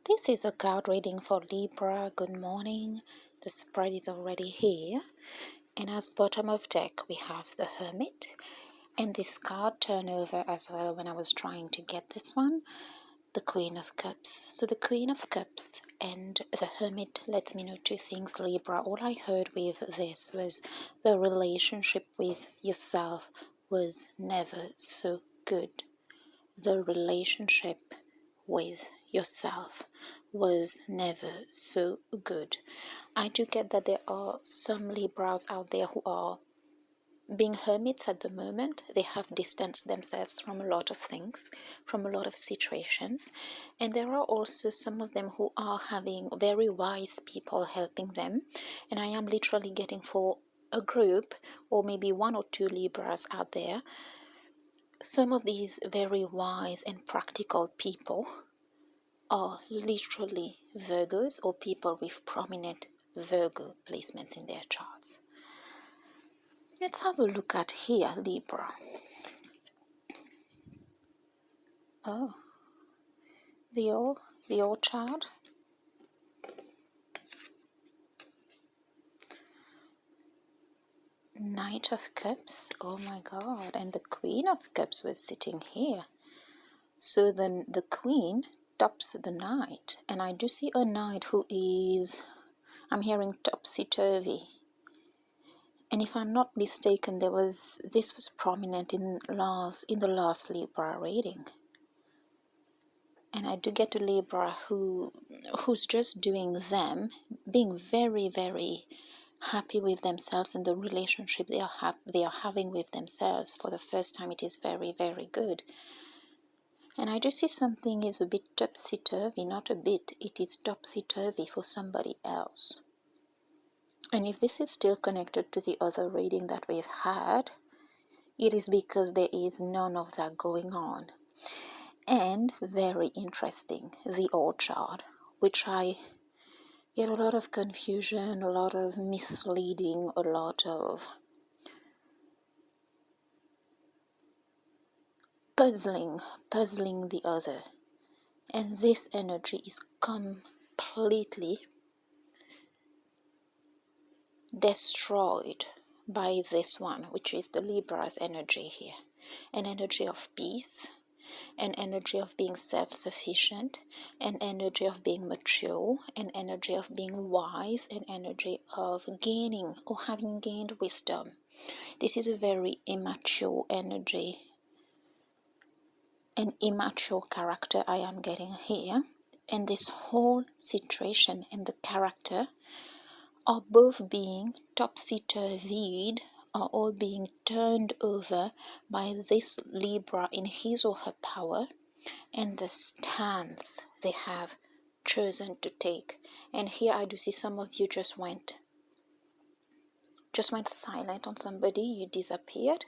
This is a card reading for Libra. Good morning. The spread is already here. And as bottom of deck, we have the Hermit. And this card turned over as well when I was trying to get this one. The Queen of Cups. So the Queen of Cups and the Hermit lets me know two things, Libra. All I heard with this was the relationship with yourself was never so good. The relationship with yourself was never so good. I do get that there are some Libras out there who are being hermits at the moment. They have distanced themselves from a lot of things, from a lot of situations. And there are also some of them who are having very wise people helping them. And I am literally getting for a group or maybe one or two Libras out there. Some of these very wise and practical people are literally Virgos or people with prominent Virgo placements in their charts. Let's have a look at here, Libra. Oh, the old child. Knight of Cups. Oh my God. And the Queen of Cups was sitting here. So then the Queen tops the Knight. And I do see a Knight who is, I'm hearing topsy-turvy. And if I'm not mistaken, this was prominent in the last Libra reading. And I do get a Libra who's just doing them, being very, very happy with themselves and the relationship they are having with themselves. For the first time, it is very, very good. And I do see something is a bit topsy-turvy, not a bit, it is topsy-turvy for somebody else. And if this is still connected to the other reading that we've had, it is because there is none of that going on. And very interesting, the orchard, which I get a lot of confusion, a lot of misleading, a lot of puzzling the other. And this energy is completely destroyed by this one, which is the Libra's energy here. An energy of peace, an energy of being self-sufficient, an energy of being mature, an energy of being wise, an energy of gaining or having gained wisdom. This is a very immature energy, an immature character I am getting here. And this whole situation and the character are both being topsy-turvied, are all being turned over by this Libra in his or her power and the stance they have chosen to take. And here I do see some of you just went silent on somebody. You disappeared.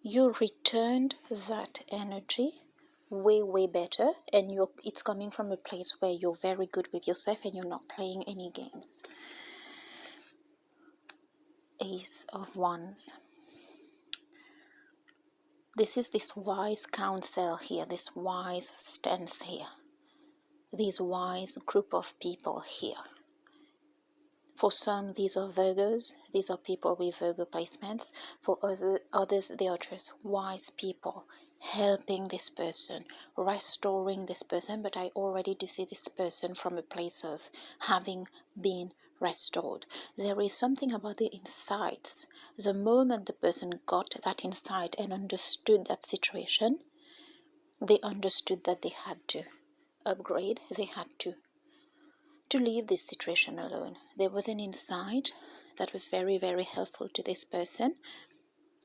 You returned that energy way better, and it's coming from a place where you're very good with yourself and you're not playing any games. Ace of Wands. This is this wise counsel here, this wise stance here, this wise group of people here. For some, these are Virgos, these are people with Virgo placements. For others, they are just wise people helping this person, restoring this person. But I already do see this person from a place of having been restored. There is something about the insights. The moment the person got that insight and understood that situation, they understood that they had to upgrade, they had to leave this situation alone. There was an insight that was very, very helpful to this person,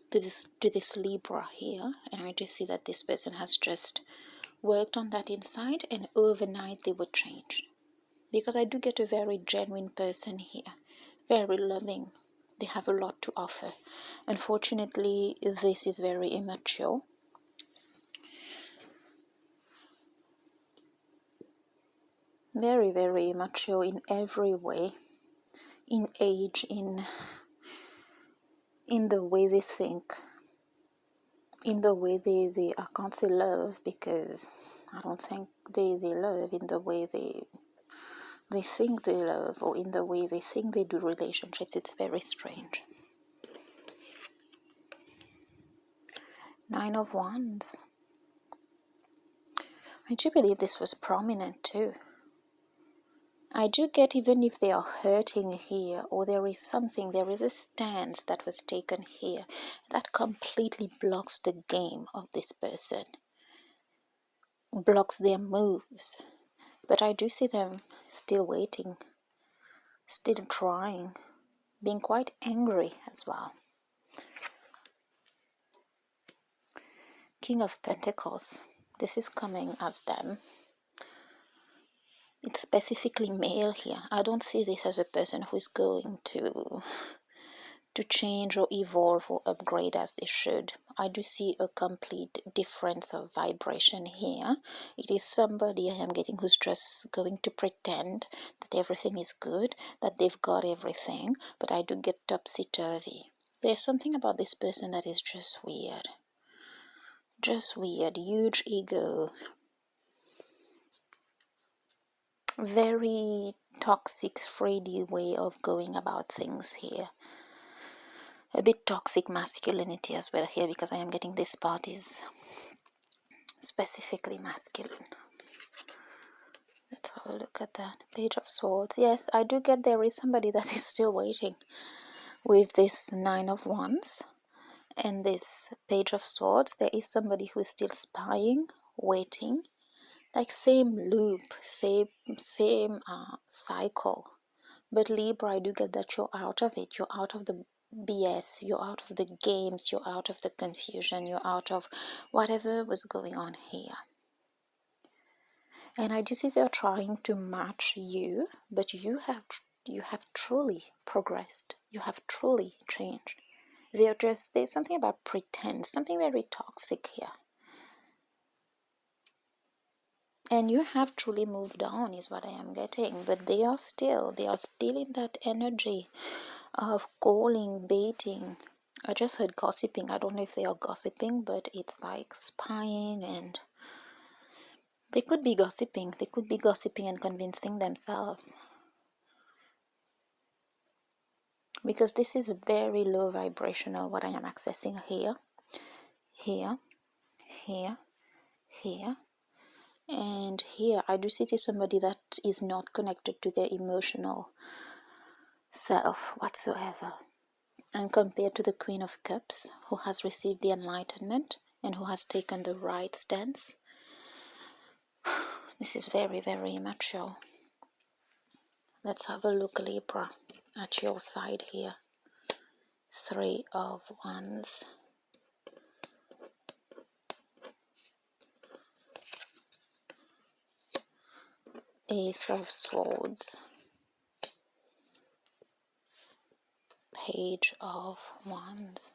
to this Libra here, and I do see that this person has just worked on that insight, and overnight they were changed. Because I do get a very genuine person here, very loving. They have a lot to offer. Unfortunately, this is very immature. Very, very immature in every way, in age, in the way they think, in the way they I can't say love, because I don't think they love in the way they think they love, or in the way they think they do relationships. It's very strange. Nine of Wands. I do believe this was prominent too. I do get, even if they are hurting here, or there is something, there is a stance that was taken here that completely blocks the game of this person, blocks their moves. But I do see them still waiting, still trying, being quite angry as well. King of Pentacles. This is coming as them. It's specifically male here. I don't see this as a person who is going to change or evolve or upgrade as they should. I do see a complete difference of vibration here. It is somebody I am getting who's just going to pretend that everything is good, that they've got everything, but I do get topsy-turvy. There's something about this person that is just weird. Just weird. Huge ego. Very toxic, Freddy way of going about things here. A bit toxic masculinity as well here, because I am getting this part is specifically masculine. Let's have a look at that. Page of Swords. Yes, I do get there is somebody that is still waiting with this Nine of Wands and this Page of Swords. There is somebody who is still spying, waiting. Like same loop, same cycle. But Libra, I do get that you're out of it. You're out of the BS. You're out of the games. You're out of the confusion. You're out of whatever was going on here. And I do see they're trying to match you, but you have truly progressed. You have truly changed. There's something about pretense, something very toxic here. And you have truly moved on is what I am getting, but they are still in that energy of calling, baiting. I just heard gossiping. I don't know if they are gossiping, but it's like spying, and they could be gossiping. They could be gossiping and convincing themselves. Because this is very low vibrational, what I am accessing here, here, here, here. And here, I do see it is somebody that is not connected to their emotional self whatsoever. And compared to the Queen of Cups, who has received the enlightenment and who has taken the right stance, this is very, very immature. Let's have a look, Libra, at your side here. Three of Wands. Ace of Swords. Page of Wands.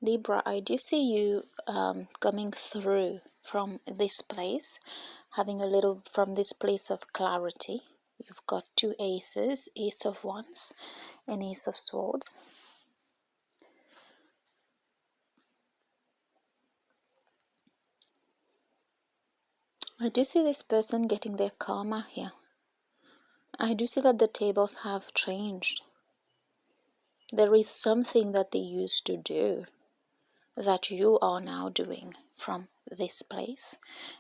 Libra, I do see you coming through from this place, having a little from this place of clarity. You've got two aces, Ace of Wands and Ace of Swords. I do see this person getting their karma here. I do see that the tables have changed. There is something that they used to do that you are now doing from this place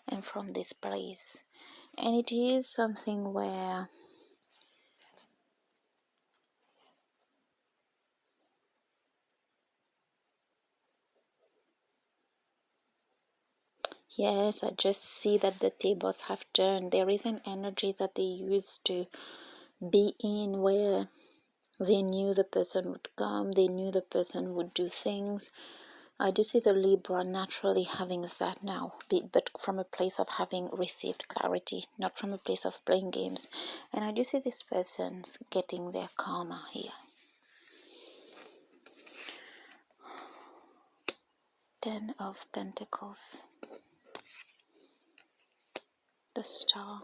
and from this place. And it is something where yes, I just see that the tables have turned. There is an energy that they used to be in where they knew the person would come, they knew the person would do things. I do see the Libra naturally having that now, but from a place of having received clarity, not from a place of playing games. And I do see this person's getting their karma here. Ten of Pentacles. The Star.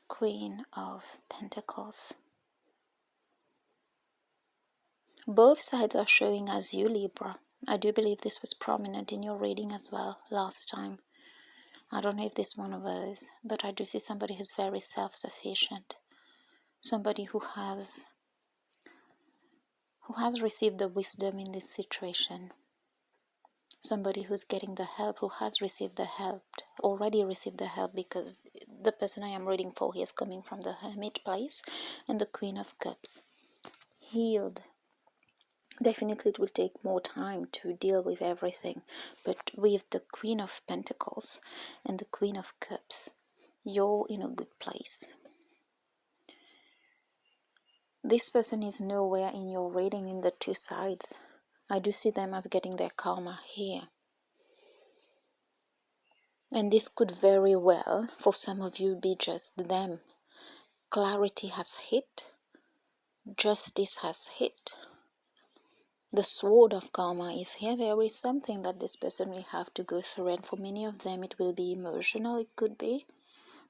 Queen of Pentacles. Both sides are showing as you, Libra. I do believe this was prominent in your reading as well last time. I don't know if this one was, but I do see somebody who's very self-sufficient. Somebody who has received the wisdom in this situation. Somebody who's getting the help, who has received the help, already received the help, because the person I am reading for here is coming from the Hermit place and the Queen of Cups. Healed. Definitely it will take more time to deal with everything, but with the Queen of Pentacles and the Queen of Cups, you're in a good place. This person is nowhere in your reading in the two sides. I do see them as getting their karma here. And this could very well, for some of you, be just them. Clarity has hit. Justice has hit. The sword of karma is here. There is something that this person will have to go through, and for many of them it will be emotional, it could be.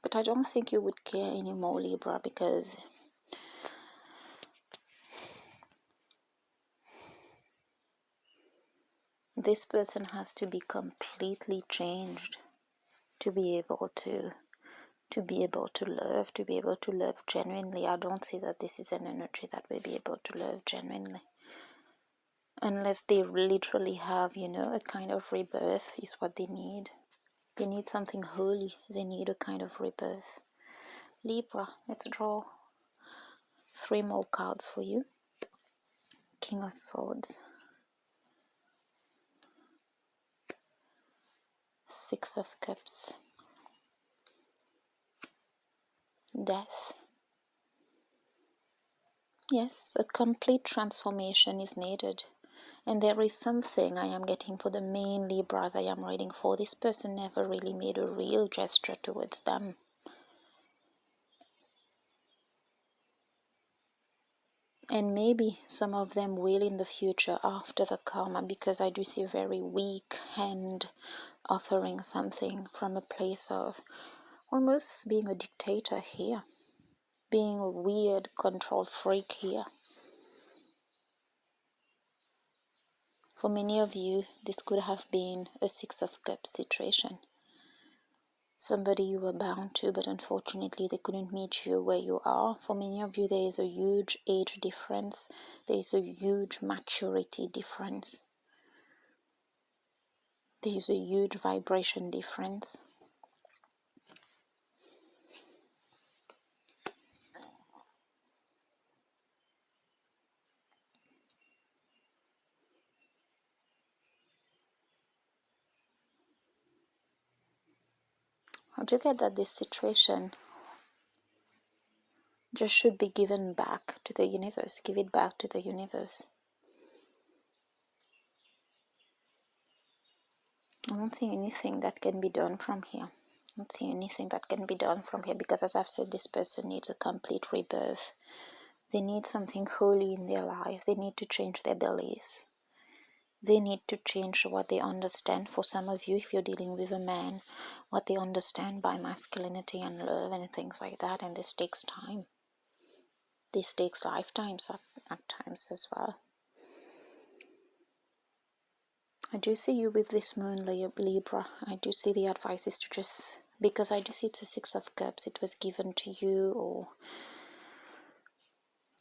But I don't think you would care anymore, Libra, because this person has to be completely changed to be able to love genuinely. I don't see that this is an energy that will be able to love genuinely. Unless they literally have, a kind of rebirth is what they need. They need something holy. They need a kind of rebirth. Libra, let's draw 3 more cards for you. King of Swords. 6 of Cups. Death. Yes, a complete transformation is needed. And there is something I am getting for the main Libras I am reading for. This person never really made a real gesture towards them. And maybe some of them will in the future after the karma, because I do see a very weak hand offering something from a place of almost being a dictator here. Being a weird control freak here. For many of you, this could have been a 6 of Cups situation. Somebody you were bound to, but unfortunately they couldn't meet you where you are. For many of you, there is a huge age difference. There is a huge maturity difference. There is a huge vibration difference. How do you get that this situation just should be given back to the universe? Give it back to the universe. I don't see anything that can be done from here. I don't see anything that can be done from here, because as I've said, this person needs a complete rebirth. They need something holy in their life. They need to change their beliefs. They need to change what they understand. For some of you, if you're dealing with a man, what they understand by masculinity and love and things like that. And this takes time. This takes lifetimes at times as well. I do see you with this moon, Libra. I do see the advice is to just, because I do see it's a 6 of Cups. It was given to you, or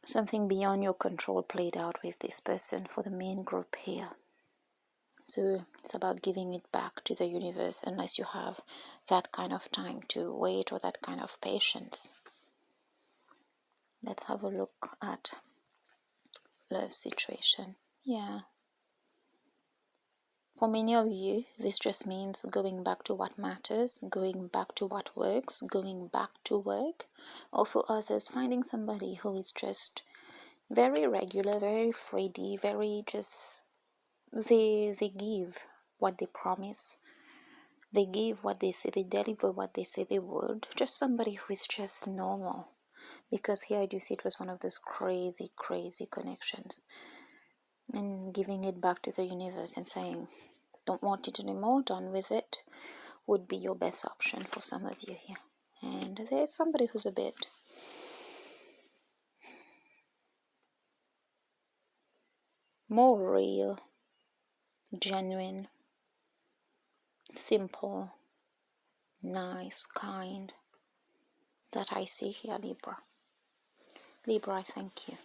something beyond your control played out with this person for the main group here. So it's about giving it back to the universe, unless you have that kind of time to wait or that kind of patience. Let's have a look at love situation. Yeah. For many of you, this just means going back to what matters, going back to what works, going back to work. Or for others, finding somebody who is just very regular, very Freddy, very just, they give what they promise. They give what they say, they deliver what they say they would. Just somebody who is just normal. Because here I do see it was one of those crazy, crazy connections. And giving it back to the universe and saying, don't want it anymore, done with it, would be your best option for some of you here. And there's somebody who's a bit more real, genuine, simple, nice, kind that I see here, Libra. Libra, I thank you.